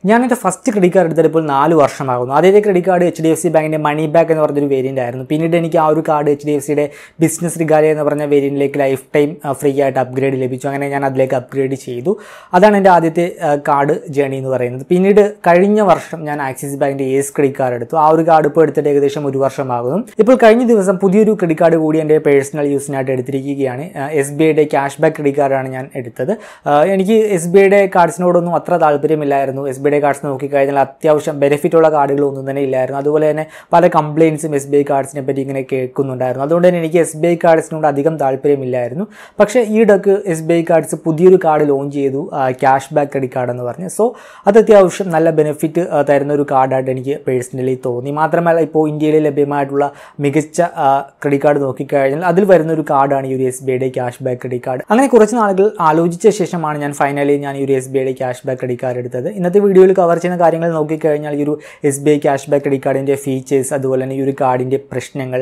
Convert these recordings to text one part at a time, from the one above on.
ഞാൻ എൻ്റെ first credit card എടുത്തത് ഇപ്പോൾ 4 വർഷമാകുന്നു. ആദ്യത്തെ ക്രെഡിറ്റ് കാർഡ് HDFC ബാങ്കിൻ്റെ മണി ബാക്ക് എന്ന് പറഞ്ഞൊരു വേരിയൻ്റ് ആയിരുന്നു. പിന്നീട് എനിക്ക് ആ ഒരു കാർഡ് HDFCയുടെ ബിസിനസ് റിഗാലിയ എന്ന് പറഞ്ഞ വേരിയൻറ്റിലേക്ക് ലൈഫ് ടൈം ഫ്രീ ആയിട്ട് അപ്ഗ്രേഡ് ലഭിച്ചു. അങ്ങനെ ഞാൻ അതിലേക്ക് അപ്ഗ്രേഡ് ചെയ്തു. അതാണ് എൻ്റെ ആദ്യത്തെ കാർഡ് ജേണി എന്ന് പറയുന്നത്. പിന്നീട് കഴിഞ്ഞ വർഷം ഞാൻ ആക്സിസ് ബാങ്കിൻ്റെ ഏസ് ക്രെഡിറ്റ് കാർഡ് എടുത്തു. ആ ഒരു കാർഡ് ഇപ്പോൾ എടുത്തിട്ട് ഏകദേശം 1 വർഷമാകുന്നു. ഇപ്പോൾ കഴിഞ്ഞ ദിവസം പുതിയൊരു ക്രെഡിറ്റ് കാർഡ് കൂടി എൻ്റെ പേഴ്സണൽ യൂസിനായിട്ട് എടുത്തിരിക്കുകയാണ്. SBIയുടെ ക്യാഷ്ബാക്ക് ക്രെഡിറ്റ് കാർഡാണ് ഞാൻ എടുത്തത്. എനിക്ക് SBIയുടെ കാർഡ്സിനോടൊന്നും അത്ര താല്പര്യമില്ലായിരുന്നു. SBIയുടെ കാർഡ്സ് നോക്കിക്കഴിഞ്ഞാൽ അത്യാവശ്യം ബെനിഫിറ്റ് ഉള്ള കാർഡുകളൊന്നും തന്നെ ഇല്ലായിരുന്നു. അതുപോലെ തന്നെ പല കംപ്ലയിൻസും SBI കാർഡ്സിനെ പറ്റി ഇങ്ങനെ കേൾക്കുന്നുണ്ടായിരുന്നു. അതുകൊണ്ട് തന്നെ എനിക്ക് SBI കാർഡ്സിനോട് അധികം താല്പര്യമില്ലായിരുന്നു. പക്ഷേ ഈയിടക്ക് SBI കാർഡ്സ് പുതിയൊരു കാർഡ് ലോഞ്ച് ചെയ്തു, ക്യാഷ്ബാക്ക് ക്രെഡിറ്റ് കാർഡ് എന്ന് പറഞ്ഞ്. സോ അത് അത്യാവശ്യം നല്ല ബെനിഫിറ്റ് തരുന്ന ഒരു കാർഡായിട്ട് എനിക്ക് പേഴ്സണലി തോന്നി. മാത്രമല്ല ഇപ്പോൾ ഇന്ത്യയിൽ ലഭ്യമായിട്ടുള്ള മികച്ച ക്രെഡിറ്റ് കാർഡ് നോക്കിക്കഴിഞ്ഞാൽ അതിൽ വരുന്ന ഒരു കാർഡാണ് ഈ ഒരു SBIയുടെ ക്യാഷ്ബാക്ക് ക്രെഡിറ്റ് കാർഡ്. അങ്ങനെ കുറച്ച് നാളുകൾ ആലോചിച്ച ശേഷമാണ് ഞാൻ ഫൈനലി ഈ ഒരു SBIയുടെ ക്യാഷ്ബാക്ക് ക്രെഡിറ്റ് കാർഡ് എടുത്തത്. ഇന്നത്തെ വീഡിയോയിൽ കവർ ചെയ്യുന്ന കാര്യങ്ങൾ നോക്കിക്കഴിഞ്ഞാൽ ഈ ഒരു SBI ക്യാഷ്ബാക്ക് ക്രെഡിറ്റ് കാർഡിൻ്റെ ഫീച്ചേഴ്സ്, അതുപോലെ തന്നെ ഈ ഒരു കാർഡിൻ്റെ പ്രശ്നങ്ങൾ,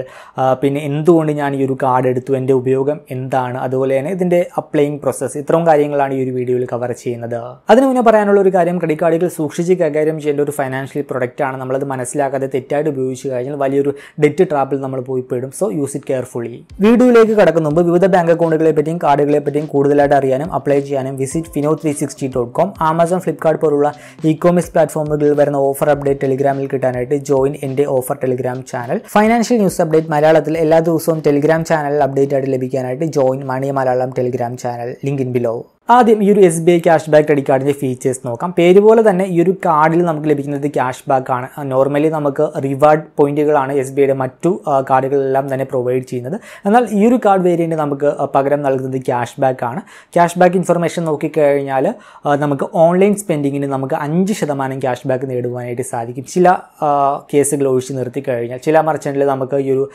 പിന്നെ എന്തുകൊണ്ട് ഞാൻ ഈ ഒരു കാർഡ് എടുത്തു, എൻ്റെ ഉപയോഗം എന്താണ്, അതുപോലെ തന്നെ ഇതിൻ്റെ അപ്ലൈയിങ് പ്രോസസ്സ്, ഇത്രയും കാര്യങ്ങളാണ് ഈ ഒരു വീഡിയോയിൽ കവർ ചെയ്യുന്നത്. അതിന് മുന്നേ പറയാനുള്ള ഒരു കാര്യം, ക്രെഡിറ്റ് കാർഡുകൾ സൂക്ഷിച്ച് കൈകാര്യം ചെയ്യേണ്ട ഒരു ഫൈനാൻഷ്യൽ പ്രൊഡക്റ്റ് ആണ്. നമ്മളത് മനസ്സിലാക്കാതെ തെറ്റായിട്ട് ഉപയോഗിച്ച് കഴിഞ്ഞാൽ വലിയൊരു ഡെറ്റ് ട്രാപ്പിൽ നമ്മൾ പോയി പെടും. So use it carefully. വീഡിയോയിലേക്ക് കടക്കുന്ന മുമ്പ് വിവിധ ബാങ്ക് അക്കൗണ്ടുകളെ പറ്റിയും കാർഡുകളെ പറ്റിയും കൂടുതലായിട്ട് അറിയാനും അപ്ലൈ ചെയ്യാനും വിസിറ്റ് fino360.com, ആമസോൺ, ഫ്ലിപ്കാർട്ട് പോലുള്ള ഇ-കോമേഴ്സ് പ്ലാറ്റ്ഫോമുകളിൽ വരുന്ന ഓഫർ അപ്ഡേറ്റ് ടെലിഗ്രാമിൽ കിട്ടാനായിട്ട് ജോയിൻ എൻ്റെ offer Telegram channel. Financial news update മലയാളത്തിൽ എല്ലാ ദിവസവും ടെലിഗ്രാം ചാനലിൽ അപ്ഡേറ്റ് ആയിട്ട് ലഭിക്കാനായിട്ട് join money Malayalam Telegram channel, link in below. ആദ്യം ഈ ഒരു SBI ക്യാഷ്ബാക്ക് ക്രെഡിറ്റ് കാർഡിൻ്റെ ഫീച്ചേഴ്സ് നോക്കാം. പേര് പോലെ തന്നെ ഈ ഒരു കാർഡിൽ നമുക്ക് ലഭിക്കുന്നത് ക്യാഷ് ബാക്ക് ആണ്. നോർമലി നമുക്ക് റിവാർഡ് പോയിന്റുകളാണ് SBIയുടെ മറ്റു കാർഡുകളെല്ലാം തന്നെ പ്രൊവൈഡ് ചെയ്യുന്നത്. എന്നാൽ ഈ ഒരു കാർഡ് വേരിയൻറ്റ് നമുക്ക് പകരം നൽകുന്നത് ക്യാഷ് ബാക്ക് ആണ്. ക്യാഷ് ബാക്ക് ഇൻഫർമേഷൻ നോക്കിക്കഴിഞ്ഞാൽ നമുക്ക് ഓൺലൈൻ സ്പെൻഡിങ്ങിന് നമുക്ക് 5% ക്യാഷ് ബാക്ക് നേടുവാനായിട്ട് സാധിക്കും. ചില കേസുകൾ ഒഴിച്ച് നിർത്തി കഴിഞ്ഞാൽ ചില മർച്ചൻറ്റിൽ നമുക്ക് ഈ ഒരു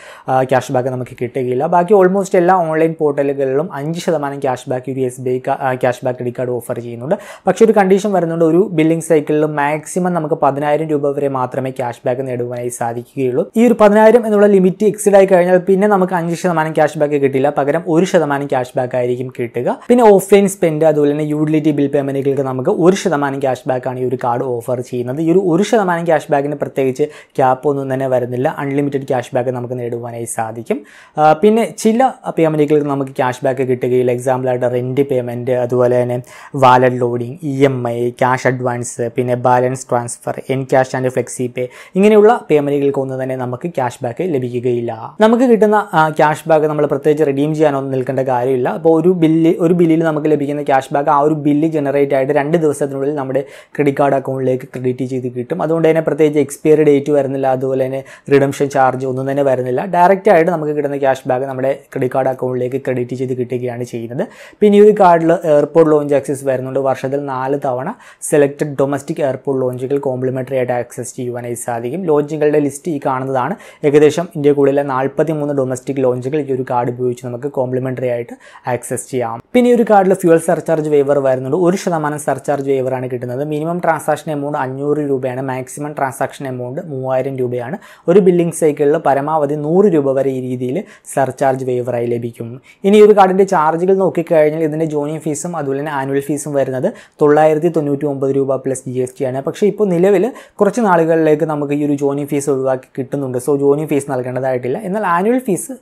ക്യാഷ് ബാക്ക് നമുക്ക് കിട്ടുകയില്ല. ബാക്കി ഓൾമോസ്റ്റ് എല്ലാ ഓൺലൈൻ പോർട്ടലുകളിലും 5% ക്യാഷ് ബാക്ക് ഈ ഒരു SBI cashback credit card offer ചെയ്യുന്നുണ്ട്. പക്ഷേ ഒരു കണ്ടീഷൻ വരുന്നുണ്ട്, ഒരു ബില്ലിംഗ് സൈക്കിളിൽ മാക്സിമം നമുക്ക് 10,000 രൂപ വരെ മാത്രമേ ക്യാഷ് ബാക്ക് നേടുവാനായി സാധിക്കുകയുള്ളൂ. ഈ ഒരു 10,000 എന്നുള്ള ലിമിറ്റ് എക്സിഡ് ആയി കഴിഞ്ഞാൽ പിന്നെ നമുക്ക് 5% ക്യാഷ് ബാക്ക് കിട്ടില്ല, പകരം 1% ക്യാഷ് ബാക്ക് ആയിരിക്കും കിട്ടുക. പിന്നെ ഓഫ്ലൈൻ സ്പെൻഡ്, അതുപോലെ തന്നെ യൂട്ടിലിറ്റി ബിൽ പേയ്മെന്റുകൾക്ക് നമുക്ക് 1% ക്യാഷ് ബാക്ക് ആണ് ഈ ഒരു കാർഡ് ഓഫർ ചെയ്യുന്നത്. ഈ ഒരു 1% ക്യാഷ് ബാക്കിന് പ്രത്യേകിച്ച് ക്യാപ്പ് ഒന്നും തന്നെ വരുന്നില്ല. അൺലിമിറ്റഡ് ക്യാഷ് ബാക്ക് നമുക്ക് നേടുവാനായി സാധിക്കും. പിന്നെ ചില പേയ്മെന്റുകൾക്ക് നമുക്ക് ക്യാഷ് ബാക്ക് കിട്ടുകയില്ല. എക്സാമ്പിളായിട്ട് റെന്റ് പേയ്മെന്റ്, അതുപോലെ തന്നെ wallet loading, EMI, cash advance, പിന്നെ balance transfer, cash and flexi pay, ഇങ്ങനെയുള്ള പേയ്മെന്റുകൾക്കൊന്നും തന്നെ നമുക്ക് ക്യാഷ് ബാക്ക് ലഭിക്കുകയില്ല. നമുക്ക് കിട്ടുന്ന ക്യാഷ് ബാക്ക് നമ്മൾ പ്രത്യേകിച്ച് റിഡീം ചെയ്യാനൊന്നും നിൽക്കേണ്ട കാര്യമില്ല. അപ്പോൾ ഒരു ബില്ലിൽ നമുക്ക് ലഭിക്കുന്ന ക്യാഷ് ബാക്ക് ആ ഒരു ബില്ല് ജനറേറ്റ് ആയിട്ട് 2 ദിവസത്തിനുള്ളിൽ നമ്മുടെ ക്രെഡിറ്റ് കാർഡ് അക്കൗണ്ടിലേക്ക് ക്രെഡിറ്റ് ചെയ്ത് കിട്ടും. അതുകൊണ്ട് തന്നെ പ്രത്യേകിച്ച് എക്സ്പയറി ഡേറ്റ് വരുന്നില്ല, അതുപോലെ തന്നെ റിഡംഷൻ ചാർജ് ഒന്നും തന്നെ വരുന്നില്ല. ഡയറക്റ്റ് ആയിട്ട് നമുക്ക് കിട്ടുന്ന ക്യാഷ് ബാക്ക് നമ്മുടെ ക്രെഡിറ്റ് കാർഡ് അക്കൗണ്ടിലേക്ക് ക്രെഡിറ്റ് ചെയ്ത് കിട്ടുകയാണ് ചെയ്യുന്നത്. പിന്നെ ഈ ഒരു കാർഡിൽ എയർപോർട്ട് ലോഞ്ച് ആക്സസ് വരുന്നുണ്ട്. വർഷത്തിൽ 4 തവണ സെലക്റ്റഡ് ഡൊമസ്റ്റിക് എയർപോർട്ട് ലോഞ്ചുകൾ കോംപ്ലിമെൻ്ററി ആയിട്ട് ആക്സസ് ചെയ്യുവാനായി സാധിക്കും. ലോഞ്ചുകളുടെ ലിസ്റ്റ് ഈ കാണുന്നതാണ്. ഏകദേശം ഇന്ത്യക്കുള്ളിലെ 43 ഡൊമസ്റ്റിക് ലോഞ്ചുകൾ ഈ ഒരു കാർഡ് ഉപയോഗിച്ച് നമുക്ക് കോംപ്ലിമെൻ്ററി ആയിട്ട് ആക്സസ് ചെയ്യാം. പിന്നെ ഈ ഒരു കാർഡിൽ ഫ്യൂൽ സർചാർജ് വേവർ വരുന്നുണ്ട്. 1% സർചാർജ് വേവറാണ് കിട്ടുന്നത്. മിനിമം ട്രാൻസാക്ഷൻ എമൗണ്ട് 500 രൂപയാണ്. മാക്സിമം ട്രാൻസാക്ഷൻ എമൗണ്ട് 3000 രൂപയാണ്. ഒരു ബില്ലിംഗ് സൈക്കിളിൽ പരമാവധി 100 രൂപ വരെ ഈ രീതിയിൽ സർചാർജ് വേവറായി ലഭിക്കും. ഇനി ഈ ഒരു കാർഡിൻ്റെ ചാർജുകൾ നോക്കിക്കഴിഞ്ഞാൽ ഇതിൻ്റെ ജോയിനിങ് ഫീസും അതുപോലെ തന്നെ ആനുവൽ ഫീസും വരുന്നത് 999 രൂപ പ്ലസ് GST ആണ്. പക്ഷേ ഇപ്പോൾ നിലവിൽ കുറച്ച് നാളുകളിലേക്ക് നമുക്ക് ഈ ഒരു ജോയിനിങ് ഫീസ് ഒഴിവാക്കി കിട്ടുന്നുണ്ട്. സോ ജോയിനിങ് ഫീസ് നൽകേണ്ടതായിട്ടില്ല. എന്നാൽ ആനുവൽ ഫീസ്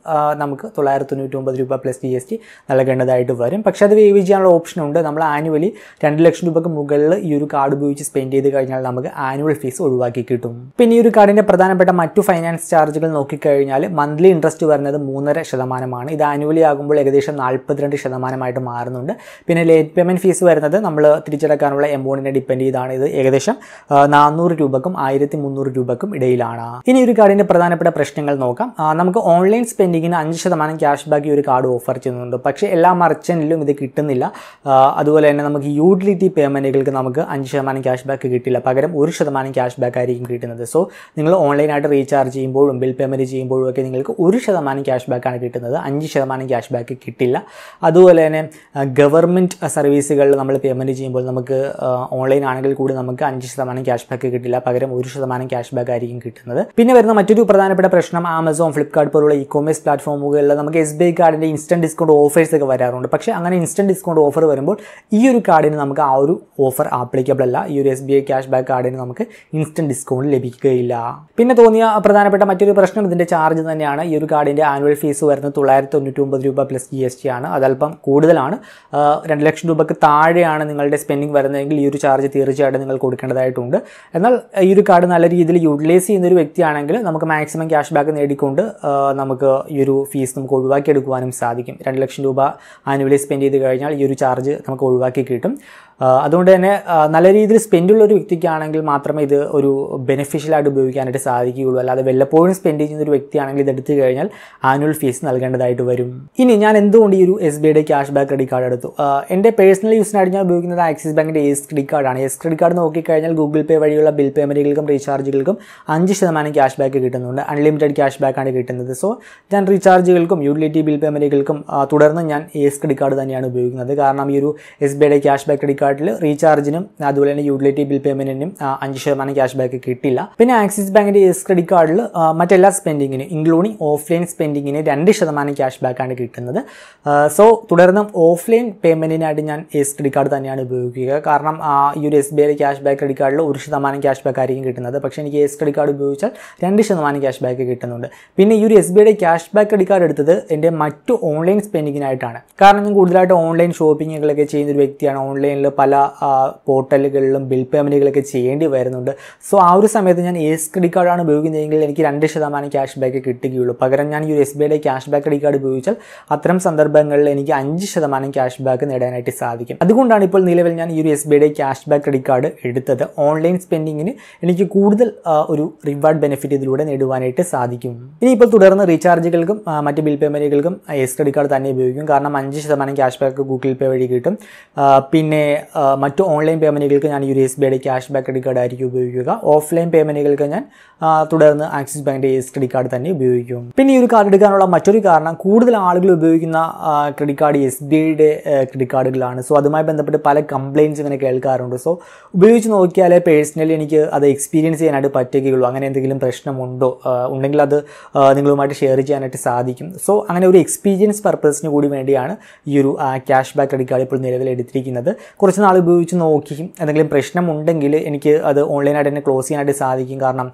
നമുക്ക് 999 രൂപ പ്ലസ് GST നൽകേണ്ടതായിട്ട് വരും. പക്ഷേ അത് വേവ് ചെയ്യാനുള്ള ഓപ്ഷനുണ്ട്. നമ്മൾ ആനുവലി 2 ലക്ഷം രൂപയ്ക്ക് മുകളിൽ ഈ ഒരു കാർഡ് ഉപയോഗിച്ച് സ്പെൻഡ് ചെയ്ത് കഴിഞ്ഞാൽ നമുക്ക് ആനുവൽ ഫീസ് ഒഴിവാക്കി കിട്ടും. പിന്നെ ഈ ഒരു കാർഡിൻ്റെ പ്രധാനപ്പെട്ട മറ്റു ഫൈനാൻസ് ചാർജുകൾ നോക്കിക്കഴിഞ്ഞാൽ മന്ത്ലി ഇൻട്രസ്റ്റ് വരുന്നത് 3.5%. ഇത് ആനുവലി ആകുമ്പോൾ ഏകദേശം 42% മാറുന്നുണ്ട്. പിന്നെ ലേറ്റ് പേയ്മെൻറ്റ് ഫീസ് വരുന്നത് നമ്മൾ തിരിച്ചടക്കാനുള്ള എമൗണ്ടിനെ ഡിപ്പെൻഡ് ചെയ്താണ്. ഇത് ഏകദേശം 400 രൂപക്കും 1300 രൂപക്കും ഇടയിലാണ്. ഇനി ഒരു കാർഡിൻ്റെ പ്രധാനപ്പെട്ട പ്രശ്നങ്ങൾ നോക്കാം. നമുക്ക് ഓൺലൈൻ സ്പെൻഡിങ്ങിന് 5% ക്യാഷ് ബാക്ക് ഈ ഒരു കാർഡ് ഓഫർ ചെയ്യുന്നുണ്ട്. പക്ഷേ എല്ലാ മർച്ചൻറ്റിലും ഇത് കിട്ടുന്നില്ല. അതുപോലെ തന്നെ നമുക്ക് യൂട്ടിലിറ്റി പേയ്മെൻറ്റുകൾക്ക് നമുക്ക് 5% ക്യാഷ് ബാക്ക് കിട്ടില്ല, പകരം 1% ക്യാഷ് ബാക്ക് ആയിരിക്കും കിട്ടുന്നത്. സോ നിങ്ങൾ ഓൺലൈനായിട്ട് റീചാർജ് ചെയ്യുമ്പോഴും ബിൽ പേയ്മെൻറ്റ് ചെയ്യുമ്പോഴും ഒക്കെ നിങ്ങൾക്ക് 1% ക്യാഷ് ബാക്കാണ് കിട്ടുന്നത്, 5% ക്യാഷ് ബാക്ക് കിട്ടില്ല. അതുപോലെ തന്നെ ഗവൺമെൻറ് പേയ്മെൻറ്റ് സർവീസുകളിൽ നമ്മൾ പേയ്മെൻറ്റ് ചെയ്യുമ്പോൾ നമുക്ക് ഓൺലൈൻ ആണെങ്കിൽ കൂടി നമുക്ക് 5% ക്യാഷ് ബാക്ക് കിട്ടില്ല, പകരം 1% ക്യാഷ് ബാക്ക് ആയിരിക്കും കിട്ടുന്നത്. പിന്നെ വരുന്ന മറ്റൊരു പ്രധാനപ്പെട്ട പ്രശ്നം ആമസോൺ, ഫ്ലിപ്കാർട്ട് പോലുള്ള ഇ-കോമേഴ്സ് പ്ലാറ്റ്ഫോമുകളിൽ നമുക്ക് SBI കാർഡിൻ്റെ ഇൻസ്റ്റൻറ്റ് ഡിസ്കൗണ്ട് ഓഫേഴ്സ് ഒക്കെ വരാറുണ്ട്. പക്ഷേ അങ്ങനെ ഇൻസ്റ്റൻറ്റ് ഡിസ്കൗണ്ട് ഓഫർ വരുമ്പോൾ ഈ ഒരു കാർഡിന് നമുക്ക് ആ ഒരു ഓഫർ ആപ്ലിക്കബിൾ അല്ല. ഈ ഒരു SBI ക്യാഷ് ബാക്ക് കാർഡിന് നമുക്ക് ഇൻസ്റ്റൻറ്റ് ഡിസ്കൗണ്ട് ലഭിക്കുകയില്ല. പിന്നെ തോന്നിയ പ്രധാനപ്പെട്ട മറ്റൊരു പ്രശ്നം ഇതിൻ്റെ ചാർജ് തന്നെയാണ്. ഈ ഒരു കാർഡിൻ്റെ ആനുവൽ ഫീസ് വരുന്നത് 999 രൂപ പ്ലസ് GST ആണ്. അതല്പം കൂടുതലാണ്. 2 ലക്ഷം രൂപയ്ക്ക് താഴെയാണ് നിങ്ങളുടെ സ്പെൻഡിങ് വരുന്നതെങ്കിൽ ഈ ഒരു ചാർജ് തീർച്ചയായിട്ടും നിങ്ങൾ കൊടുക്കേണ്ടതായിട്ടുണ്ട്. എന്നാൽ ഈ ഒരു കാർഡ് നല്ല രീതിയിൽ യൂട്ടിലൈസ് ചെയ്യുന്ന ഒരു വ്യക്തിയാണെങ്കിൽ നമുക്ക് മാക്സിമം ക്യാഷ് ബാക്ക് നേടിക്കൊണ്ട് നമുക്ക് ഈ ഒരു ഫീസ് നമുക്ക് ഒഴിവാക്കിയെടുക്കുവാനും സാധിക്കും. 2 ലക്ഷം രൂപ ആനുവലി സ്പെൻഡ് ചെയ്ത് കഴിഞ്ഞാൽ ഈ ഒരു ചാർജ് നമുക്ക് ഒഴിവാക്കി കിട്ടും. അതുകൊണ്ട് തന്നെ നല്ല രീതിയിൽ സ്പെൻഡുള്ള ഒരു വ്യക്തിക്കാണെങ്കിൽ മാത്രമേ ഇത് ഒരു ബെനിഫിഷ്യലായിട്ട് ഉപയോഗിക്കാനായിട്ട് സാധിക്കുകയുള്ളൂ. അല്ലാതെ വല്ലപ്പോഴും സ്പെൻഡ് ചെയ്യുന്ന ഒരു വ്യക്തിയാണെങ്കിൽ ഇതെടുത്ത് കഴിഞ്ഞാൽ ആനുവൽ ഫീസ് നൽകേണ്ടതായിട്ട് വരും. ഇനി ഞാൻ എന്തുകൊണ്ട് ഈ ഒരു SBIയുടെ ക്യാഷ് ബാക്ക് ക്രെഡിറ്റ് കാർഡ് എടുത്തു? എൻ്റെ പേഴ്സണൽ യൂസിനായിട്ട് ഞാൻ ഉപയോഗിക്കുന്നത് ആക്സിസ് ബാങ്കിൻ്റെ എസ് ക്രെഡിറ്റ് കാർഡാണ്. എസ് ക്രെഡിറ്റ് കാർഡ് നോക്കിക്കഴിഞ്ഞാൽ ഗൂഗിൾ പേ വഴിയുള്ള ബിൽ പേയ്മെൻറ്റുകൾക്കും റീചാർജുകൾക്കും 5% ക്യാഷ് ബാക്ക് കിട്ടുന്നുണ്ട്. അൺലിമിറ്റഡ് ക്യാഷ് ബാക്കാണ് കിട്ടുന്നത്. സോ ഞാൻ റീചാർജുകൾക്കും യൂട്ടിലിറ്റി ബിൽ പേയ്മെൻറ്റുകൾക്കും തുടർന്ന് ഞാൻ എസ് ക്രെഡിറ്റ് കാർഡ് തന്നെയാണ് ഉപയോഗിക്കുന്നത്. കാരണം ഈ ഒരു SBIയുടെ ക്യാഷ് ബാക്ക് ക്രെഡിറ്റ് കാർഡിൽ റീചാർജിനും അതുപോലെ തന്നെ യൂട്ടിലിറ്റി ബിൽ പേയ്മെൻറ്റിനും 5% ക്യാഷ് ബാക്ക് കിട്ടില്ല. പിന്നെ ആക്സിസ് ബാങ്കിൻ്റെ എസ് ക്രെഡിറ്റ് കാർഡിൽ മറ്റെല്ലാ സ്പെൻഡിങ്ങിനും ഇൻക്ലൂഡിങ് ഓഫ്ലൈൻ സ്പെൻഡിങ്ങിന് 2% ക്യാഷ് ബാക്കാണ് കിട്ടുന്നത്. സോ തുടർന്നും ഓഫ്ലൈൻ പേയ്മെൻറ്റിനായിട്ട് ഞാൻ എസ് ക്രെഡിറ്റ് കാർഡ് തന്നെയാണ് ഉപയോഗിക്കുക. കാരണം ഈ ഒരു SBIയുടെ ക്യാഷ് ബാക്ക് ക്രെഡിറ്റ് കാർഡിൽ 1% ക്യാഷ് ബാക്ക് ആയിരിക്കും കിട്ടുന്നത്. പക്ഷേ എനിക്ക് എസ് ക്രെഡിറ്റ് കാർഡ് ഉപയോഗിച്ചാൽ 2% ക്യാഷ് ബാക്ക് കിട്ടുന്നുണ്ട്. പിന്നെ ഈ ഒരു SBIയുടെ ക്യാഷ് ബാക്ക് ക്രെഡിറ്റ് കാർഡ് എടുത്തത് എൻ്റെ മറ്റു ഓൺലൈൻ സ്പെൻഡിങ്ങിനായിട്ടാണ്. കാരണം ഞാൻ കൂടുതലായിട്ട് ഓൺലൈൻ ഷോപ്പിങ്ങുകളൊക്കെ ചെയ്യുന്ന ഒരു വ്യക്തിയാണ്. ഓൺലൈനിൽ പല പോർട്ടലുകളിലും ബിൽ പേയ്മെൻറ്റുകളൊക്കെ ചെയ്യേണ്ടി വരുന്നുണ്ട്. സോ ആ ഒരു സമയത്ത് ഞാൻ എസ് ക്രെഡിറ്റ് കാർഡാണ് ഉപയോഗിക്കുന്നതെങ്കിൽ എനിക്ക് 2% ക്യാഷ് ബാക്ക് കിട്ടുകയുള്ളൂ. പകരം ഞാൻ ഈ ഒരു SBIയുടെ ക്യാഷ് ബാക്ക് ക്രെഡിറ്റ് കാർഡ് ഉപയോഗിച്ചാൽ അത്തരം സന്ദർഭങ്ങളിൽ എനിക്ക് 5% ക്യാഷ് ബാക്ക് നേടാനായിട്ട് സാധിക്കും. അതുകൊണ്ടാണ് ഇപ്പോൾ നിലവിൽ ഞാൻ ഈ ഒരു SBIയുടെ ക്യാഷ് ബാക്ക് ക്രെഡിറ്റ് കാർഡ് എടുത്തത്. ഓൺലൈൻ സ്പെൻഡിങ്ങിന് എനിക്ക് കൂടുതൽ ഒരു റിവാർഡ് ബെനിഫിറ്റ് ഇതിലൂടെ നേടുവാനായിട്ട് സാധിക്കും. ഇനിയിപ്പോൾ തുടർന്ന് റീചാർജുകൾക്കും മറ്റ് ബിൽ പേയ്മെൻറ്റുകൾക്കും എസ് ക്രെഡിറ്റ് കാർഡ് തന്നെ ഉപയോഗിക്കും. കാരണം 5% ക്യാഷ് ബാക്ക് ഗൂഗിൾ പേ വഴി കിട്ടും. പിന്നെ മറ്റു ഓൺലൈൻ പേയ്മെൻറ്റുകൾക്ക് ഞാൻ ഈ ഒരു SBIയുടെ ക്യാഷ് ബാക്ക് ക്രെഡിറ്റ് കാർഡ് ആയിരിക്കും ഉപയോഗിക്കുക. ഓഫ്ലൈൻ പേയ്മെൻറ്റുകൾക്ക് ഞാൻ തുടർന്ന് ആക്സിസ് ബാങ്കിൻ്റെ എസ് ക്രെഡിറ്റ് കാർഡ് തന്നെ ഉപയോഗിക്കും. പിന്നെ ഈ ഒരു കാർഡ് എടുക്കാനുള്ള മറ്റൊരു കാരണം കൂടുതൽ ആളുകൾ ഉപയോഗിക്കുന്ന ക്രെഡിറ്റ് കാർഡ് SBIയുടെ ക്രെഡിറ്റ് കാർഡുകളാണ്. സോ അതുമായി ബന്ധപ്പെട്ട് പല കംപ്ലയിൻറ്റ്സ് ഇങ്ങനെ കേൾക്കാറുണ്ട്. സോ ഉപയോഗിച്ച് നോക്കിയാലേ പേഴ്സണലി എനിക്ക് അത് എക്സ്പീരിയൻസ് ചെയ്യാനായിട്ട് പറ്റുകയുള്ളൂ. അങ്ങനെ എന്തെങ്കിലും പ്രശ്നമുണ്ടോ ഉണ്ടെങ്കിൽ അത് നിങ്ങളുമായിട്ട് ഷെയർ ചെയ്യാനായിട്ട് സാധിക്കും. സോ അങ്ങനെ ഒരു എക്സ്പീരിയൻസ് പർപ്പസിന് കൂടി വേണ്ടിയാണ് ഈ ഒരു ക്യാഷ് ബാക്ക് ക്രെഡിറ്റ് കാർഡ് ഇപ്പോൾ നിലവിൽ എടുത്തിരിക്കുന്നത്. കുറച്ച് നാൾ ഉപയോഗിച്ച് നോക്കി എന്തെങ്കിലും പ്രശ്നമുണ്ടെങ്കിൽ എനിക്ക് അത് ഓൺലൈനായിട്ട് തന്നെ ക്ലോസ് ചെയ്യാനായിട്ട് സാധിക്കും. കാരണം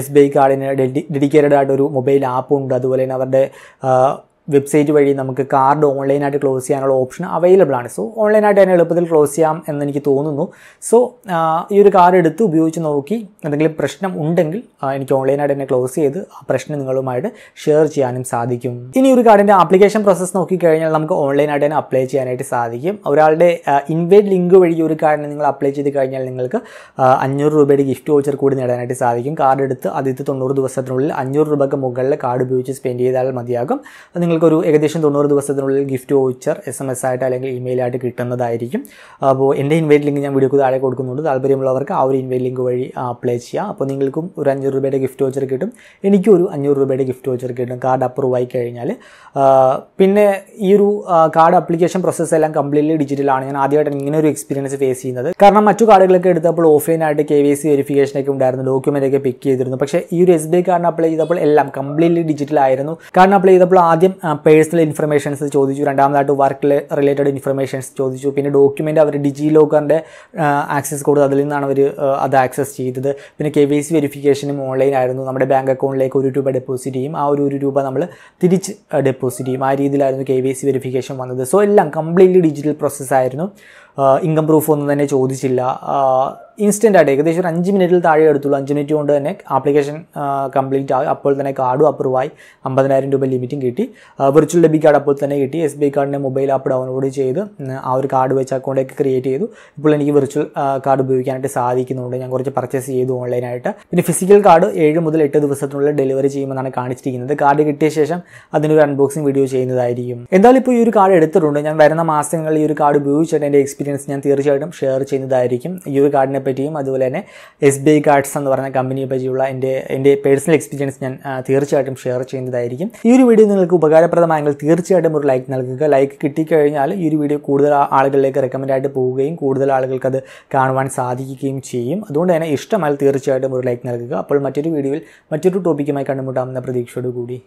SBI കാർഡിന് ഡെഡിക്കേറ്റഡ് ആയിട്ടൊരു മൊബൈൽ ആപ്പുണ്ട്. അതുപോലെ തന്നെ അവരുടെ വെബ്സൈറ്റ് വഴി നമുക്ക് കാർഡ് ഓൺലൈനായിട്ട് ക്ലോസ് ചെയ്യാനുള്ള ഓപ്ഷൻ അവൈലബിൾ ആണ്. സോ ഓൺലൈനായിട്ട് തന്നെ എളുപ്പത്തിൽ ക്ലോസ് ചെയ്യാം എന്നെനിക്ക് തോന്നുന്നു. സോ ഈ ഒരു കാർഡ് എടുത്ത് ഉപയോഗിച്ച് നോക്കി എന്തെങ്കിലും പ്രശ്നം ഉണ്ടെങ്കിൽ എനിക്ക് ഓൺലൈനായിട്ട് തന്നെ ക്ലോസ് ചെയ്ത് ആ പ്രശ്നം നിങ്ങളുമായിട്ട് ഷെയർ ചെയ്യാനും സാധിക്കും. ഇനി ഒരു കാർഡിൻ്റെ ആപ്ലിക്കേഷൻ പ്രോസസ്സ് നോക്കിക്കഴിഞ്ഞാൽ നമുക്ക് ഓൺലൈനായിട്ട് തന്നെ അപ്ലൈ ചെയ്യാനായിട്ട് സാധിക്കും. ഒരാളുടെ ഇൻവൈറ്റ് ലിങ്ക് വഴി ഒരു കാർഡിന് നിങ്ങൾ അപ്ലൈ ചെയ്ത് കഴിഞ്ഞാൽ നിങ്ങൾക്ക് 500 രൂപയുടെ ഗിഫ്റ്റ് വൗച്ചർ കൂടി നേടാനായിട്ട് സാധിക്കും. കാർഡ് എടുത്ത് ആദ്യത്തെ 90 ദിവസത്തിനുള്ളിൽ 500 രൂപയ്ക്ക് മുകളിൽ കാർഡ് ഉപയോഗിച്ച് സ്പെൻഡ് ചെയ്താൽ മതിയാകും. നിങ്ങൾക്കൊരു ഏകദേശം 90 ദിവസത്തിനുള്ളിൽ ഗിഫ്റ്റ് വൗച്ചർ SMS ആയിട്ട് അല്ലെങ്കിൽ ഇമെയിലായിട്ട് കിട്ടുന്നതായിരിക്കും. അപ്പോൾ എൻ്റെ ഇൻവൈറ്റ് ലിങ്ക് ഞാൻ വീഡിയോക്ക് താഴെ കൊടുക്കുന്നുണ്ട്. താല്പര്യമുള്ളവർക്ക് ആ ഒരു ഇൻവൈറ്റ് ലിങ്ക് വഴി അപ്ലൈ ചെയ്യാം. അപ്പോൾ നിങ്ങൾക്കും ഒരു 500 രൂപയുടെ ഗിഫ്റ്റ് വൗച്ചർ കിട്ടും, എനിക്കും ഒരു 500 രൂപയുടെ ഗിഫ്റ്റ് വൗച്ചർ കിട്ടും കാർഡ് അപ്രൂവ് ആയി കഴിഞ്ഞാൽ. പിന്നെ ഈ ഒരു കാർഡ് ആപ്ലിക്കേഷൻ പ്രോസസ്സ് എല്ലാം കംപ്ലീറ്റ്ലി ഡിജിറ്റലാണ്. ഞാൻ ആദ്യമായിട്ട് ഇങ്ങനെ ഒരു എക്സ്പീരിയൻസ് ഫേസ് ചെയ്യുന്നത്. കാരണം മറ്റു കാർഡുകളൊക്കെ എടുത്തപ്പോൾ ഓഫ്ലൈനായിട്ട് KYC വെരിഫിക്കേഷനൊക്കെ ഉണ്ടായിരുന്നു, ഡോക്യുമെൻ്റൊക്കെ പിക്ക് ചെയ്തിരുന്നു. പക്ഷേ ഈ ഒരു SBI കാർഡിന് അപ്ലൈ ചെയ്തപ്പോൾ എല്ലാം കംപ്ലീറ്റ്ലി ഡിജിറ്റലായിരുന്നു. കാർഡിന് അപ്ലൈ ചെയ്തപ്പോൾ ആദ്യം പേഴ്സണൽ ഇൻഫർമേഷൻസ് ചോദിച്ചു, രണ്ടാമതായിട്ട് വർക്ക് റിലേറ്റഡ് ഇൻഫർമേഷൻസ് ചോദിച്ചു, പിന്നെ ഡോക്യുമെൻ്റ് അവർ ഡിജി ലോക്കറിൻ്റെ ആക്സസ് കോഡ് അതിൽ നിന്നാണ് അവർ അത് ആക്സസ് ചെയ്തത്. പിന്നെ KYC വെരിഫിക്കേഷനും ഓൺലൈൻ ആയിരുന്നു. നമ്മുടെ ബാങ്ക് അക്കൗണ്ടിലേക്ക് 1 രൂപ ഡെപ്പോസിറ്റ് ചെയ്യും, ആ ഒരു 1 രൂപ നമ്മൾ തിരിച്ച് ഡെപ്പോസിറ്റ് ചെയ്യും. ആ രീതിയിലായിരുന്നു KYC വെരിഫിക്കേഷൻ വന്നത്. സോ എല്ലാം കംപ്ലീറ്റ്ലി ഡിജിറ്റൽ പ്രോസസ്സായിരുന്നു. ഇൻകം പ്രൂഫ് ഒന്നും തന്നെ ചോദിച്ചില്ല. ഇൻസ്റ്റൻ്റ് ആയിട്ട് ഏകദേശം ഒരു 5 മിനിറ്റിൽ താഴെ എടുത്തുള്ളൂ. 5 മിനിറ്റ് കൊണ്ട് തന്നെ ആപ്ലിക്കേഷൻ കംപ്ലീറ്റ് ആയി. അപ്പോൾ തന്നെ കാർഡും അപ്രൂവായി. 50,000 രൂപ ലിമിറ്റും കിട്ടി. വിർച്വൽ ഡെബിറ്റ് കാർഡ് അപ്പോൾ തന്നെ കിട്ടി. SBI കാർഡിൻ്റെ മൊബൈൽ ആപ്പ് ഡൗൺലോഡ് ചെയ്ത് ആ ഒരു കാർഡ് വെച്ച് അക്കൗണ്ടൊക്കെ ക്രിയേറ്റ് ചെയ്തു. ഇപ്പോൾ എനിക്ക് വിർച്വൽ കാർഡ് ഉപയോഗിക്കാനായിട്ട് സാധിക്കുന്നുണ്ട്. ഞാൻ കുറച്ച് പർച്ചേസ് ചെയ്തു ഓൺലൈനായിട്ട്. പിന്നെ ഫിസിക്കൽ കാർഡ് 7 മുതൽ 8 ദിവസത്തിനുള്ളിൽ ഡെലിവറി ചെയ്യുമെന്നാണ് കാണിച്ചിരിക്കുന്നത്. കാർഡ് കിട്ടിയ ശേഷം അതിനൊരു അൺബോക്സിംഗ് വീഡിയോ ചെയ്യുന്നതായിരിക്കും. എന്തായാലും ഇപ്പോൾ ഈ ഒരു കാർഡ് എടുത്തിട്ടുണ്ട്. ഞാൻ വരുന്ന മാസങ്ങളിൽ ഈ ഒരു കാർഡ് ഉപയോഗിച്ചിട്ട് എൻ്റെ എക്സ്പീരിയൻസ് ഞാൻ തീർച്ചയായിട്ടും ഷെയർ ചെയ്യുന്നതായിരിക്കും. ഈ ഒരു കാർഡിനെ പറ്റിയും അതുപോലെ തന്നെ SBI കാർഡ്സ് എന്ന് പറഞ്ഞ കമ്പനിയെ പറ്റിയുള്ള എൻ്റെ പേഴ്സണൽ എക്സ്പീരിയൻസ് ഞാൻ തീർച്ചയായിട്ടും ഷെയർ ചെയ്യുന്നതായിരിക്കും. ഈ ഒരു വീഡിയോ നിങ്ങൾക്ക് ഉപകാരപ്രദമായെങ്കിൽ തീർച്ചയായിട്ടും ഒരു ലൈക്ക് നൽകുക. ലൈക്ക് കിട്ടിക്കഴിഞ്ഞാൽ ഈ ഒരു വീഡിയോ കൂടുതൽ ആളുകളിലേക്ക് റെക്കമെൻഡായിട്ട് പോവുകയും കൂടുതൽ ആളുകൾക്ക് അത് കാണുവാൻ സാധിക്കുകയും ചെയ്യും. അതുകൊണ്ട് തന്നെ ഇഷ്ടമായാൽ തീർച്ചയായിട്ടും ഒരു ലൈക്ക് നൽകുക. അപ്പോൾ മറ്റൊരു വീഡിയോയിൽ മറ്റൊരു ടോപ്പിക്കുമായി കണ്ടുമുട്ടാമെന്ന പ്രതീക്ഷയോടുകൂടി